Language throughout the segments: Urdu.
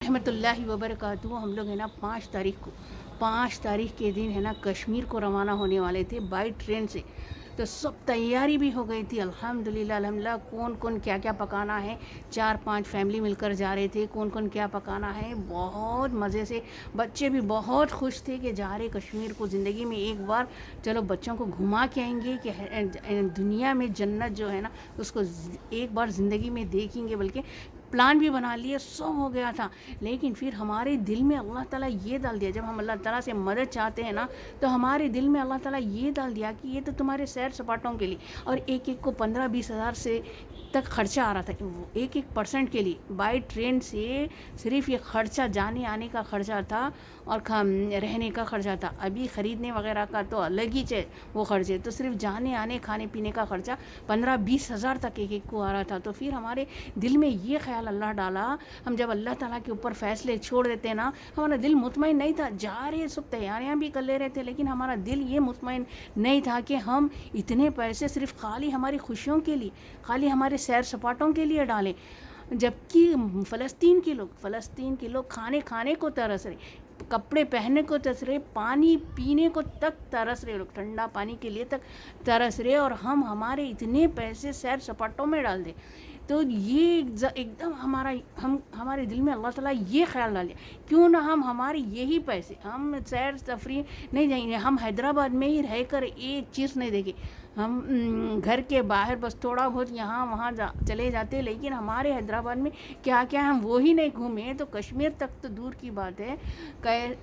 ورحمۃ اللہ وبرکاتہ۔ ہم لوگ ہے نا 5 تاریخ کے دن ہے نا کشمیر کو روانہ ہونے والے تھے بائی ٹرین سے، تو سب تیاری بھی ہو گئی تھی الحمدللہ الحمدللہ۔ کون کیا کیا پکانا ہے، 4-5 فیملی مل کر جا رہے تھے، کون کیا پکانا ہے، بہت مزے سے۔ بچے بھی بہت خوش تھے کہ جا رہے کشمیر کو زندگی میں ایک بار، چلو بچوں کو گھما کے آئیں گے کہ دنیا میں جنت جو ہے نا اس کو ایک بار زندگی میں دیکھیں گے، بلکہ پلان بھی بنا لیے، سب ہو گیا تھا۔ لیکن پھر ہمارے دل میں اللہ تعالیٰ یہ ڈال دیا، جب ہم اللہ تعالیٰ سے مدد چاہتے ہیں نا تو ہمارے دل میں اللہ تعالیٰ یہ ڈال دیا کہ یہ تو تمہارے سیر سپاٹوں کے لیے، اور ایک کو 15-20 ہزار سے تک خرچہ آ رہا تھا ایک پرسنٹ کے لیے۔ بائی ٹرین سے صرف یہ خرچہ جانے آنے کا خرچہ تھا اور رہنے کا خرچہ تھا، ابھی خریدنے وغیرہ کا تو الگ ہی وہ خرچے، تو صرف جانے آنے کھانے پینے کا خرچہ 15-20 ہزار تک ایک کو آ رہا تھا۔ تو پھر ہمارے دل میں یہ خیال اللہ ڈالا، ہم جب اللہ تعالیٰ کے اوپر فیصلے چھوڑ دیتے نا، ہمارا دل مطمئن نہیں تھا، جا رہے سب تیاریاں بھی کر لے رہے تھے، لیکن ہمارا دل یہ مطمئن نہیں تھا کہ ہم اتنے پیسے صرف خالی ہماری خوشیوں کے لیے، خالی ہمارے سیر سپاٹوں کے لیے ڈالیں، جبکہ فلسطین کے لوگ کھانے کو ترس رہے، کپڑے پہننے کو ترس رہے، پانی پینے کو تک ترس رہے، لوگ ٹھنڈا پانی کے لیے تک ترس رہے، اور ہم ہمارے اتنے پیسے سیر سپاٹوں میں ڈال دیں۔ تو یہ ایک دم ہمارے دل میں اللہ تعالیٰ یہ خیال ڈال دیا، کیوں نہ ہم ہماری یہی پیسے، ہم سیر تفریح نہیں جائیں گے، ہم حیدرآباد میں ہی رہ کر ایک چیز نہیں دیکھیں، ہم گھر کے باہر بس تھوڑا بہت یہاں وہاں چلے جاتے، لیکن ہمارے حیدرآباد میں کیا ہم وہی نہیں گھومے، تو کشمیر تک تو دور کی بات ہے،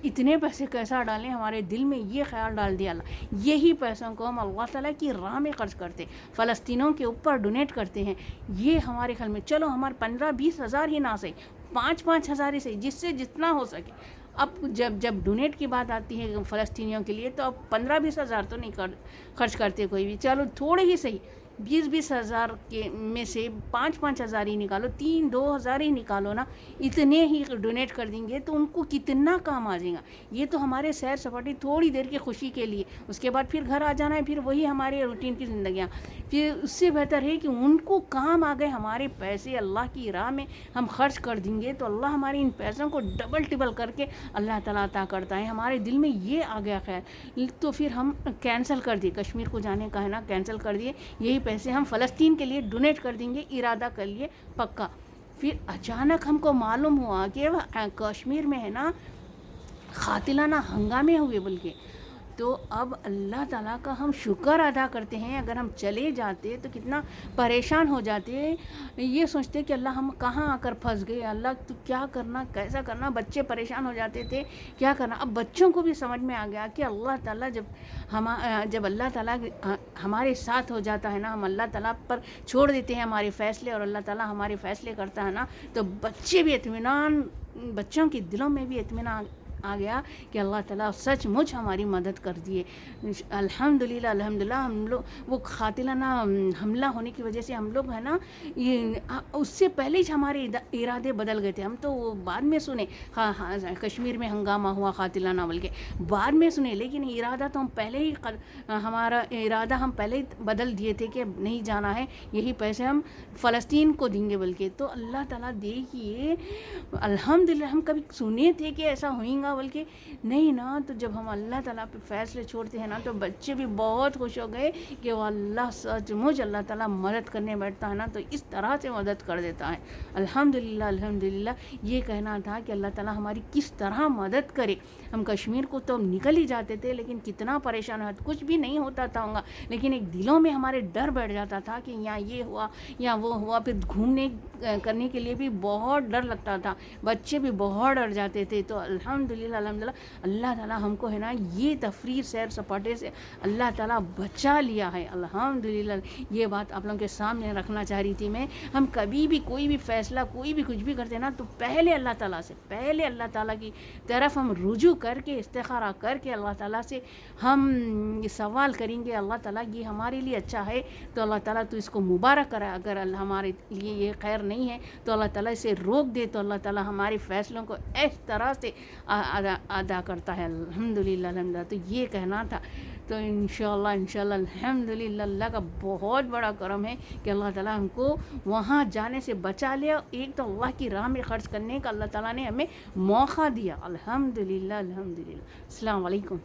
اتنے پیسے کیسا ڈالیں۔ ہمارے دل میں یہ خیال ڈال دیا اللہ، یہی پیسوں کو ہم اللہ تعالیٰ کی راہ میں خرچ کرتے، فلسطینوں کے اوپر ڈونیٹ کرتے ہیں۔ یہ ہمارے خیال میں، چلو ہمارے 15-20 ہزار ہی نہ صحیح، 5-5 ہزار ہی صحیح، جس سے جتنا ہو سکے۔ اب جب ڈونیٹ کی بات آتی ہے فلسطینیوں کے لیے، تو اب 15-20 ہزار تو نہیں خرچ کرتے کوئی بھی، چلو تھوڑے ہی صحیح، 20-20 ہزار کے میں سے 5-5 ہزار ہی نکالو، 3-2 ہزار ہی نکالو نا، اتنے ہی ڈونیٹ کر دیں گے تو ان کو کتنا کام آ جائے گا۔ یہ تو ہمارے سیر سپاٹی تھوڑی دیر کی خوشی کے لیے، اس کے بعد پھر گھر آ جانا ہے، پھر وہی ہمارے روٹین کی زندگیاں، پھر اس سے بہتر ہے کہ ان کو کام آ گئے، ہمارے پیسے اللہ کی راہ میں ہم خرچ کر دیں گے تو اللہ ہمارے ان پیسوں کو ڈبل ٹبل کر کے اللہ تعالیٰ عطا کرتا ہے۔ ہمارے دل میں یہ آ گیا خیال، تو پھر ہم کینسل کر دیے، کشمیر کو جانے کا ہے نا کینسل کر دیے، یہی پیسے ہم فلسطین کے لیے ڈونیٹ کر دیں گے، ارادہ کر لیے پکا۔ پھر اچانک ہم کو معلوم ہوا کہ کشمیر میں ہے نا قاتلانہ ہنگامے ہوئے، بلکہ تو اب اللہ تعالیٰ کا ہم شکر ادا کرتے ہیں، اگر ہم چلے جاتے تو کتنا پریشان ہو جاتے، یہ سوچتے کہ اللہ ہم کہاں آ کر پھنس گئے، اللہ تو کیا کرنا کیسا کرنا، بچے پریشان ہو جاتے تھے کیا کرنا۔ اب بچوں کو بھی سمجھ میں آ گیا کہ اللہ تعالیٰ جب اللہ تعالیٰ ہمارے ساتھ ہو جاتا ہے نا، ہم اللہ تعالیٰ پر چھوڑ دیتے ہیں ہمارے فیصلے، اور اللہ تعالیٰ ہمارے فیصلے کرتا ہے نا، تو بچوں کے دلوں میں بھی اطمینان آ گیا کہ اللہ تعالیٰ سچ مچ ہماری مدد کر دیے۔ الحمدللہ الحمدللہ۔ ہم لوگ وہ قاتلانہ حملہ ہونے کی وجہ سے ہم لوگ ہے نا، اس سے پہلے ہی ہمارے ارادے بدل گئے تھے، ہم تو وہ بعد میں سنے، ہاں کشمیر میں ہنگامہ ہوا قاتلانہ، بلکہ بعد میں سنے، لیکن ارادہ تو ہم پہلے ہی ہمارا ارادہ ہم پہلے ہی بدل دیے تھے کہ نہیں جانا ہے، یہی پیسے ہم فلسطین کو دیں گے، بلکہ تو اللہ تعالیٰ دیکھیے الحمدللہ، ہم کبھی سنے تھے کہ ایسا ہوئیں گا، بلکہ نہیں نا۔ تو جب ہم اللہ تعالیٰ پہ فیصلے چھوڑتے ہیں نا تو بچے بھی بہت خوش ہو گئے کہ وہ اللہ سچ مچ اللہ تعالیٰ مدد کرنے بیٹھتا ہے نا تو اس طرح سے مدد کر دیتا ہے۔ الحمدللہ الحمدللہ۔ یہ کہنا تھا کہ اللہ تعالیٰ ہماری کس طرح مدد کرے۔ ہم کشمیر کو تو نکل ہی جاتے تھے، لیکن کتنا پریشان ہوا، کچھ بھی نہیں ہوتا تھا ہوگا، لیکن ایک دلوں میں ہمارے ڈر بیٹھ جاتا تھا کہ یہاں یہ ہوا یا وہ ہوا، پھر گھومنے کرنے کے لیے بھی بہت ڈر لگتا تھا، بچے بھی بہت ڈر جاتے تھے۔ تو الحمدللہ الحمدللہ، اللہ تعالیٰ ہم کو ہے نا یہ تفریح سیر سپاٹے سے اللہ تعالیٰ بچا لیا ہے، الحمدللہ۔ یہ بات آپ لوگوں کے سامنے رکھنا چاہ رہی تھی میں۔ ہم کبھی بھی کوئی بھی فیصلہ، کوئی بھی کچھ بھی کرتے نا، تو پہلے اللہ تعالیٰ کی طرف ہم رجوع کر کے، استخارہ کر کے اللہ تعالیٰ سے ہم یہ سوال کریں گے، اللہ تعالیٰ یہ ہمارے لیے اچھا ہے تو اللہ تعالیٰ تو اس کو مبارک کرے، اگر ہمارے لیے یہ خیر نہیں ہے تو اللہ تعالیٰ اسے روک دے، تو اللہ تعالیٰ ہمارے فیصلوں کو اس طرح سے ادا کرتا ہے. الحمدللہ الحمدللہ. تو یہ کہنا تھا. تو انشاءاللہ الحمدللہ اللہ کا بہت بڑا کرم ہے کہ اللہ تعالیٰ ہم کو وہاں جانے سے بچا لیا. ایک تو اللہ کی راہ میں خرچ کرنے کا اللہ تعالیٰ نے ہمیں موقع دیا. الحمدللہ الحمدللہ. السلام علیکم.